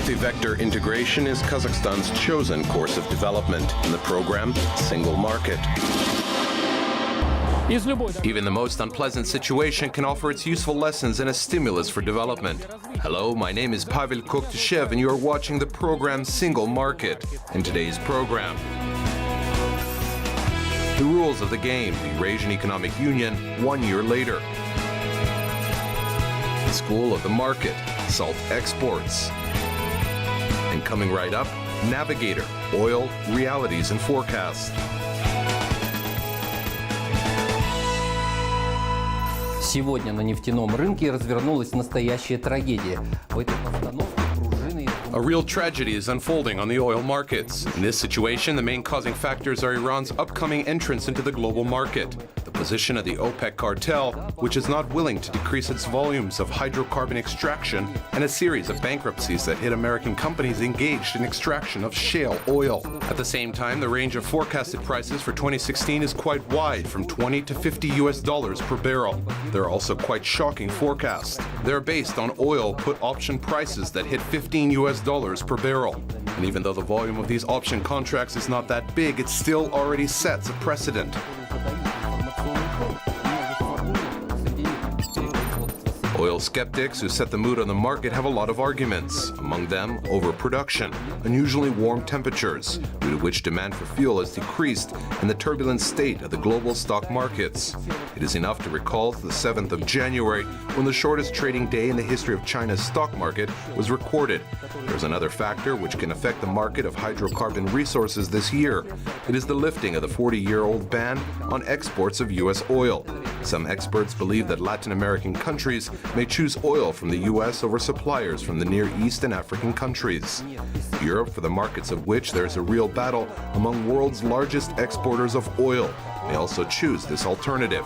Multi-vector integration is Kazakhstan's chosen course of development in the program Single Market. Even the most unpleasant situation can offer its useful lessons and a stimulus for development. Hello, my name is Pavел Koktyshev, and you are watching the program Single Market. In today's program, the rules of the game, the Eurasian Economic Union 1 year later. The School of the Market, salt exports. And coming right up, Navigator, oil, realities and forecasts. Сегодня на нефтяном рынке развернулась настоящая трагедия. В этой постановке пружины... A real tragedy is unfolding on the oil markets. In this situation, the main causing factors are Iran's upcoming entrance into the global market, the position of the OPEC cartel, which is not willing to decrease its volumes of hydrocarbon extraction, and a series of bankruptcies that hit American companies engaged in extraction of shale oil. At the same time, the range of forecasted prices for 2016 is quite wide, from $20 to $50 per barrel. There are also quite shocking forecasts. They're based on oil put option prices that hit $15 per barrel. And even though the volume of these option contracts is not that big, it still already sets a precedent. Oil skeptics who set the mood on the market have a lot of arguments, among them overproduction, unusually warm temperatures, due to which demand for fuel has decreased, and the turbulent state of the global stock markets. It is enough to recall the 7th of January, when the shortest trading day in the history of China's stock market was recorded. There's another factor which can affect the market of hydrocarbon resources this year. It is the lifting of the 40-year-old ban on exports of U.S. oil. Some experts believe that Latin American countries may choose oil from the U.S. over suppliers from the Near East and African countries. Europe, for the markets of which there's a real battle among world's largest exporters of oil, may also choose this alternative.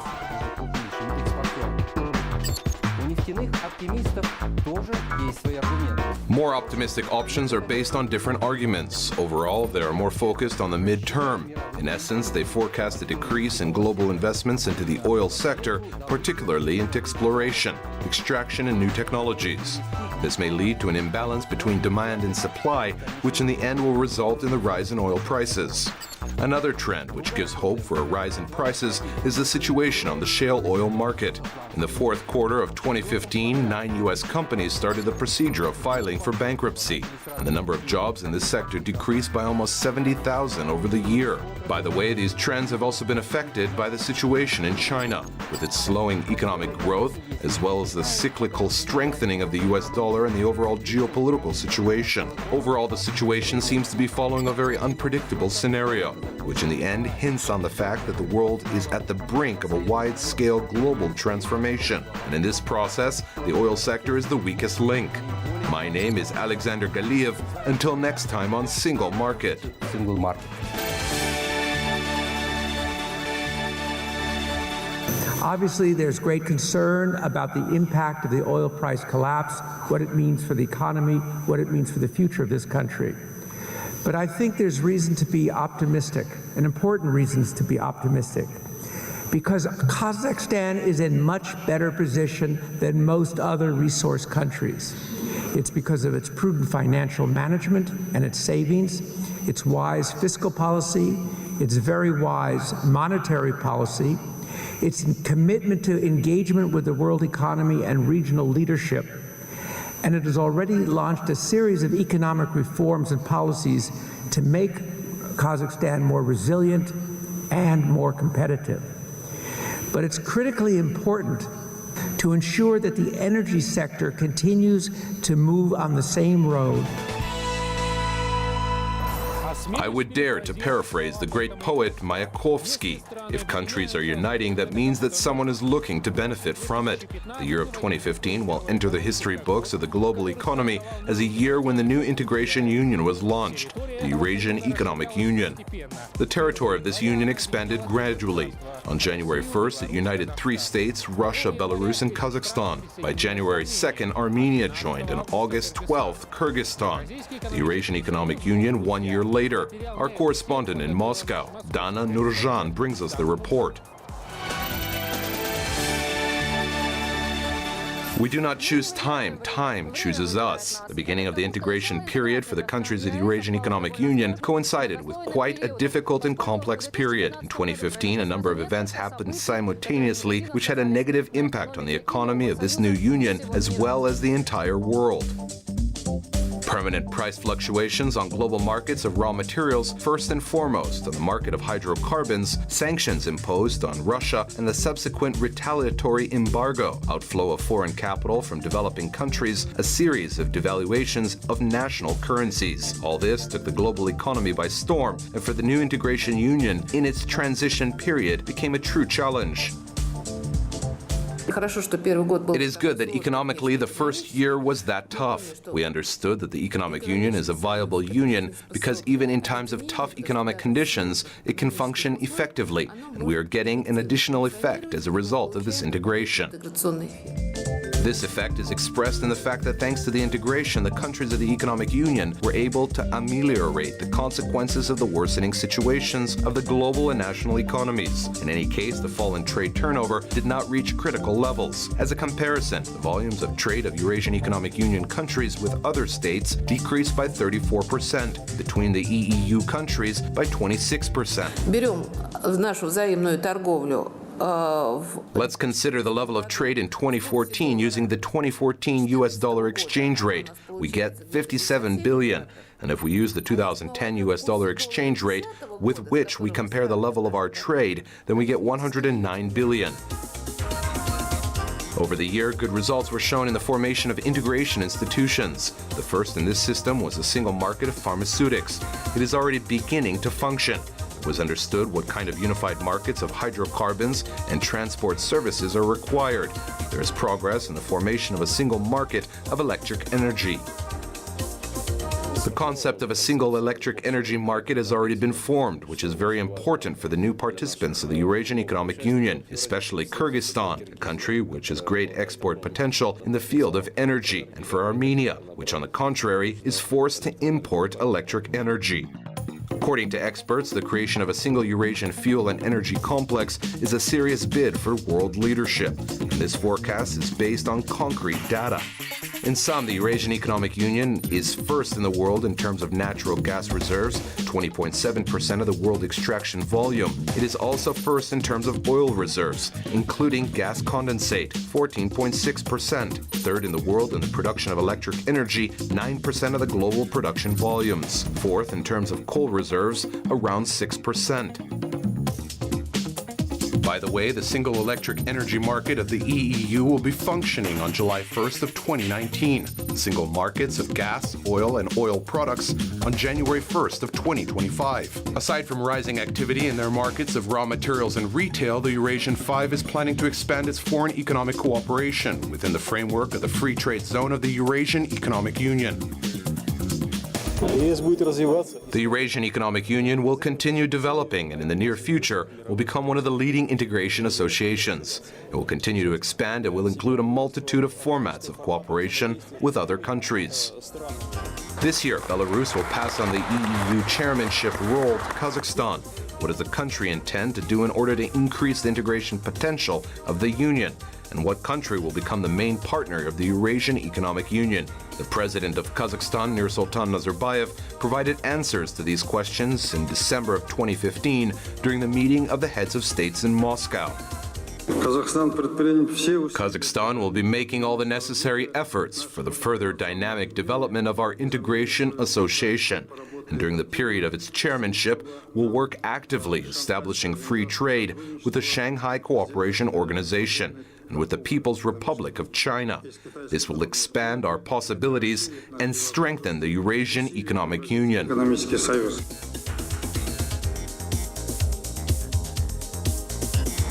More optimistic options are based on different arguments. Overall, they are more focused on the midterm. In essence, they forecast a decrease in global investments into the oil sector, particularly into exploration, extraction, and new technologies. This may lead to an imbalance between demand and supply, which in the end will result in the rise in oil prices. Another trend which gives hope for a rise in prices is the situation on the shale oil market. In the fourth quarter of 2015, 9 U.S. companies started the procedure of filing for bankruptcy, and the number of jobs in this sector decreased by almost 70,000 over the year. By the way, these trends have also been affected by the situation in China, with its slowing economic growth, as well as the cyclical strengthening of the U.S. dollar and the overall geopolitical situation. Overall, the situation seems to be following a very unpredictable scenario, which in the end hints on the fact that the world is at the brink of a wide-scale global transformation. And in this process, the oil sector is the weakest link. My name is Alexander Galiev. Until next time on Single Market. Single Market. Obviously, there's great concern about the impact of the oil price collapse, what it means for the economy, what it means for the future of this country. But I think there's reason to be optimistic, and important reasons to be optimistic, because Kazakhstan is in much better position than most other resource countries. It's because of its prudent financial management and its savings, its wise fiscal policy, its very wise monetary policy, its commitment to engagement with the world economy and regional leadership. And it has already launched a series of economic reforms and policies to make Kazakhstan more resilient and more competitive. But it's critically important to ensure that the energy sector continues to move on the same road. I would dare to paraphrase the great poet Mayakovsky. If countries are uniting, that means that someone is looking to benefit from it. The year of 2015 will enter the history books of the global economy as a year when the new integration union was launched, the Eurasian Economic Union. The territory of this union expanded gradually. On January 1st, it united 3 states, Russia, Belarus, and Kazakhstan. By January 2nd, Armenia joined, and August 12th, Kyrgyzstan. The Eurasian Economic Union 1 year later. Our correspondent in Moscow, Dana Nurjan, brings us the report. We do not choose time, time chooses us. The beginning of the integration period for the countries of the Eurasian Economic Union coincided with quite a difficult and complex period. In 2015, a number of events happened simultaneously which had a negative impact on the economy of this new union as well as the entire world. Permanent price fluctuations on global markets of raw materials, first and foremost on the market of hydrocarbons, sanctions imposed on Russia, and the subsequent retaliatory embargo, outflow of foreign capital from developing countries, a series of devaluations of national currencies. All this took the global economy by storm, and for the new integration union, in its transition period, became a true challenge. It is good that economically the first year was that tough. We understood that the economic union is a viable union because even in times of tough economic conditions, it can function effectively, and we are getting an additional effect as a result of this integration. This effect is expressed in the fact that thanks to the integration, the countries of the economic union were able to ameliorate the consequences of the worsening situations of the global and national economies. In any case, the fall in trade turnover did not reach critical levels. As a comparison, the volumes of trade of Eurasian Economic Union countries with other states decreased by 34%, between the EEU countries by 26%. Берем в нашу взаимную торговлю. Let's consider the level of trade in 2014 using the 2014 US dollar exchange rate. We get 57 billion. And if we use the 2010 US dollar exchange rate, with which we compare the level of our trade, then we get 109 billion. Over the year, good results were shown in the formation of integration institutions. The first in this system was the single market of pharmaceutics. It is already beginning to function. It was understood what kind of unified markets of hydrocarbons and transport services are required. There is progress in the formation of a single market of electric energy. The concept of a single electric energy market has already been formed, which is very important for the new participants of the Eurasian Economic Union, especially Kyrgyzstan, a country which has great export potential in the field of energy, and for Armenia, which on the contrary is forced to import electric energy. According to experts, the creation of a single Eurasian fuel and energy complex is a serious bid for world leadership, and this forecast is based on concrete data. In sum, the Eurasian Economic Union is first in the world in terms of natural gas reserves, 20.7% of the world extraction volume. It is also first in terms of oil reserves, including gas condensate, 14.6%. Third in the world in the production of electric energy, 9% of the global production volumes. Fourth in terms of coal reserves, around 6%. By the way, the single electric energy market of the EEU will be functioning on July 1st of 2019. The single markets of gas, oil, and oil products on January 1st of 2025. Aside from rising activity in their markets of raw materials and retail, the Eurasian Five is planning to expand its foreign economic cooperation within the framework of the free trade zone of the Eurasian Economic Union. The Eurasian Economic Union will continue developing and in the near future will become one of the leading integration associations. It will continue to expand and will include a multitude of formats of cooperation with other countries. This year, Belarus will pass on the EEU chairmanship role to Kazakhstan. What does the country intend to do in order to increase the integration potential of the Union? And what country will become the main partner of the Eurasian Economic Union? The president of Kazakhstan, Nursultan Nazarbayev, provided answers to these questions in December of 2015 during the meeting of the heads of states in Moscow. Kazakhstan will be making all the necessary efforts for the further dynamic development of our integration association. And during the period of its chairmanship, will work actively establishing free trade with the Shanghai Cooperation Organization and with the People's Republic of China. This will expand our possibilities and strengthen the Eurasian Economic Union.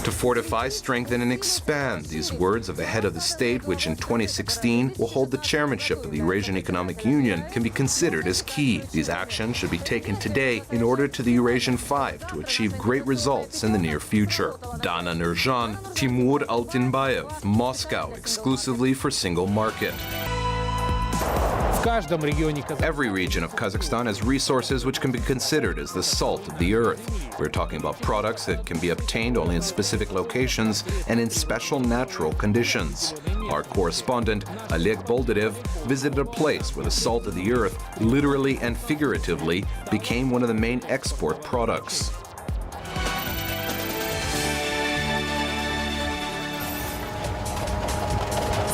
To fortify, strengthen, and expand, these words of the head of the state, which in 2016 will hold the chairmanship of the Eurasian Economic Union, can be considered as key. These actions should be taken today in order to the Eurasian Five to achieve great results in the near future. Dana Nurjan, Timur Altinbayev, Moscow, exclusively for Single Market. Every region of Kazakhstan has resources which can be considered as the salt of the earth. We're talking about products that can be obtained only in specific locations and in special natural conditions. Our correspondent, Oleg Boldarev, visited a place where the salt of the earth, literally and figuratively, became one of the main export products.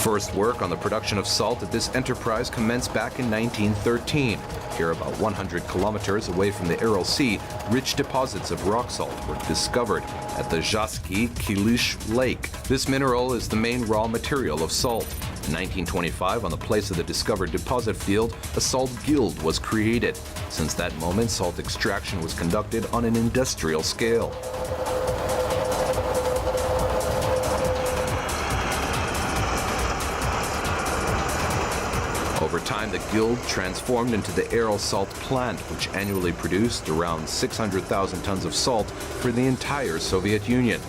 First work on the production of salt at this enterprise commenced back in 1913. Here, about 100 kilometers away from the Aral Sea, rich deposits of rock salt were discovered at the Jasky Kilish Lake. This mineral is the main raw material of salt. In 1925, on the place of the discovered deposit field, a salt guild was created. Since that moment, salt extraction was conducted on an industrial scale. Over time, the guild transformed into the Aral Salt Plant, which annually produced around 600,000 tons of salt for the entire Soviet Union.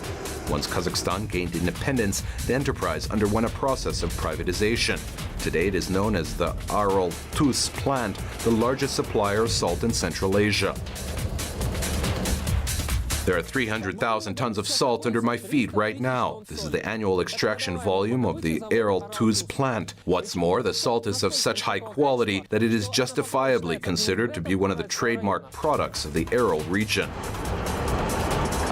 Once Kazakhstan gained independence, the enterprise underwent a process of privatization. Today, it is known as the Aral Tuz Plant, the largest supplier of salt in Central Asia. There are 300,000 tons of salt under my feet right now. This is the annual extraction volume of the Aral Tuz plant. What's more, the salt is of such high quality that it is justifiably considered to be one of the trademark products of the Aral region.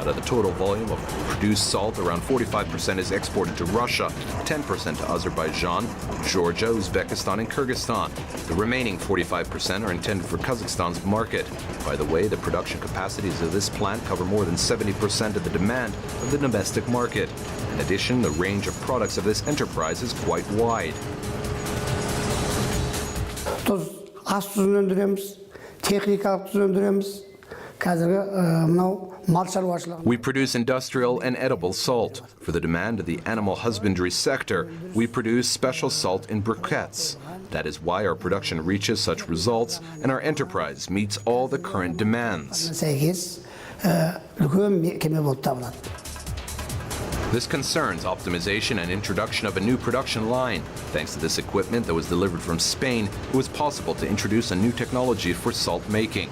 Out of the total volume of produced salt, around 45% is exported to Russia, 10% to Azerbaijan, Georgia, Uzbekistan, and Kyrgyzstan. The remaining 45% are intended for Kazakhstan's market. By the way, the production capacities of this plant cover more than 70% of the demand of the domestic market. In addition, the range of products of this enterprise is quite wide. We produce industrial and edible salt. For the demand of the animal husbandry sector, we produce special salt in briquettes. That is why our production reaches such results and our enterprise meets all the current demands. This concerns optimization and introduction of a new production line. Thanks to this equipment that was delivered from Spain, it was possible to introduce a new technology for salt making.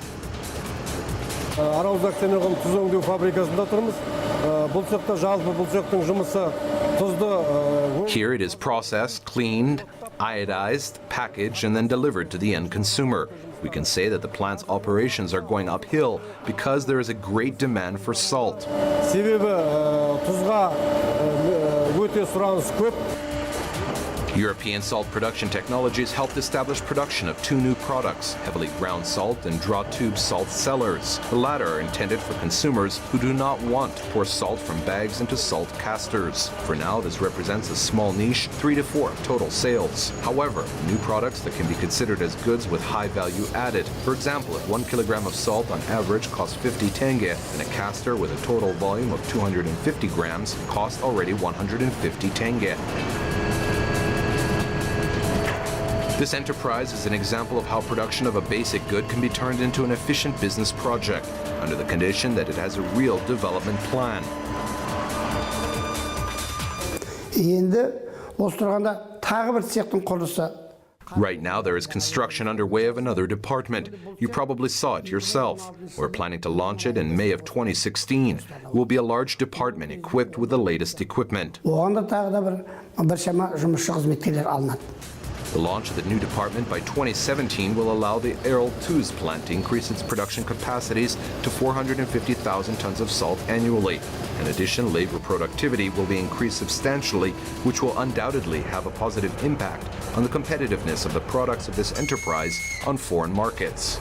Here it is processed, cleaned, iodized, packaged, and then delivered to the end consumer. We can say that the plant's operations are going uphill because there is a great demand for salt. European salt production technologies helped establish production of two new products, heavily ground salt and draw tube salt cellars. The latter are intended for consumers who do not want to pour salt from bags into salt casters. For now, this represents a small niche, 3 to 4 total sales. However, new products that can be considered as goods with high value added. For example, if 1 kilogram of salt on average costs 50 tenge, then a caster with a total volume of 250 grams costs already 150 tenge. This enterprise is an example of how production of a basic good can be turned into an efficient business project, under the condition that it has a real development plan. Right now, there is construction underway of another department. You probably saw it yourself. We're planning to launch it in May of 2016. It will be a large department equipped with the latest equipment. The launch of the new department by 2017 will allow the Aral Tuz plant to increase its production capacities to 450,000 tons of salt annually. In addition, labor productivity will be increased substantially, which will undoubtedly have a positive impact on the competitiveness of the products of this enterprise on foreign markets.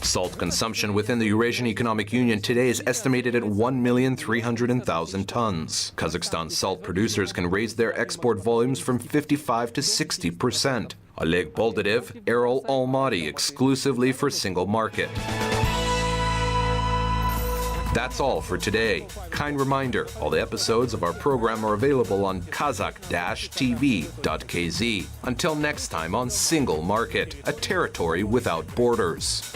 Salt consumption within the Eurasian Economic Union today is estimated at 1,300,000 tons. Kazakhstan's salt producers can raise their export volumes from 55 to 60%. Oleg Boldarev, Aral Almaty, exclusively for single market. That's all for today. Kind reminder, all the episodes of our program are available on kazakh-tv.kz. Until next time on Single Market, a territory without borders.